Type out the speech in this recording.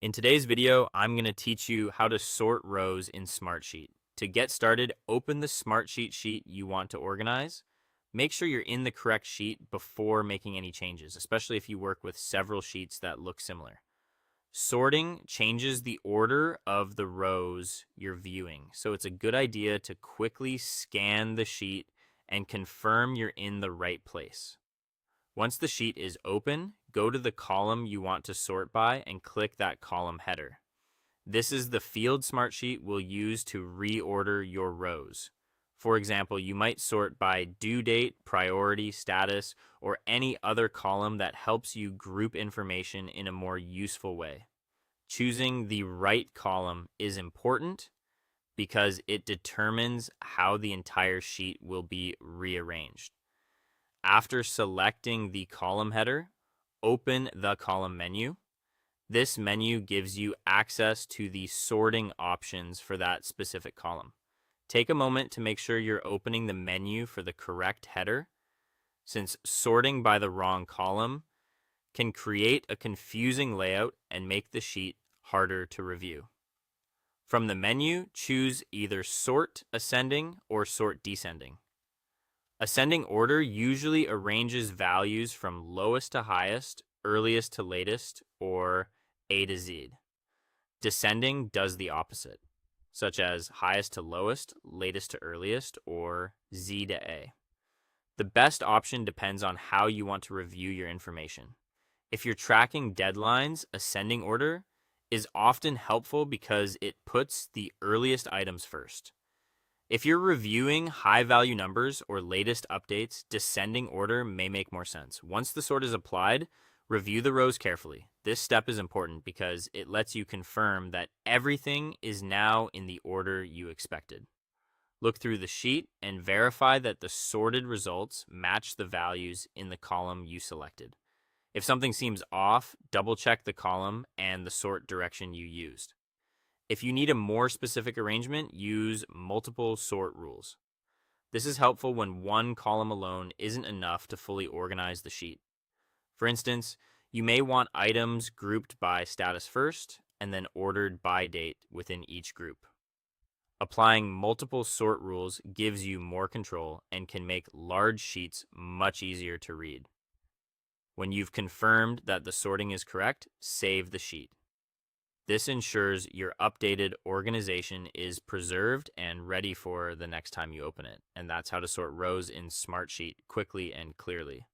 In today's video, I'm going to teach you how to sort rows in Smartsheet. To get started, open the Smartsheet sheet you want to organize. Make sure you're in the correct sheet before making any changes, especially if you work with several sheets that look similar. Sorting changes the order of the rows you're viewing, so it's a good idea to quickly scan the sheet and confirm you're in the right place. Once the sheet is open, go to the column you want to sort by and click that column header. This is the field Smartsheet we'll use to reorder your rows. For example, you might sort by due date, priority, status, or any other column that helps you group information in a more useful way. Choosing the right column is important because it determines how the entire sheet will be rearranged. After selecting the column header, open the column menu. This menu gives you access to the sorting options for that specific column. Take a moment to make sure you're opening the menu for the correct header, since sorting by the wrong column can create a confusing layout and make the sheet harder to review. From the menu, choose either Sort Ascending or Sort Descending. Ascending order usually arranges values from lowest to highest, earliest to latest, or A to Z. Descending does the opposite, such as highest to lowest, latest to earliest, or Z to A. The best option depends on how you want to review your information. If you're tracking deadlines, ascending order is often helpful because it puts the earliest items first. If you're reviewing high-value numbers or latest updates, descending order may make more sense. Once the sort is applied, review the rows carefully. This step is important because it lets you confirm that everything is now in the order you expected. Look through the sheet and verify that the sorted results match the values in the column you selected. If something seems off, double-check the column and the sort direction you used. If you need a more specific arrangement, use multiple sort rules. This is helpful when one column alone isn't enough to fully organize the sheet. For instance, you may want items grouped by status first and then ordered by date within each group. Applying multiple sort rules gives you more control and can make large sheets much easier to read. When you've confirmed that the sorting is correct, save the sheet. This ensures your updated organization is preserved and ready for the next time you open it. And that's how to sort rows in Smartsheet quickly and clearly.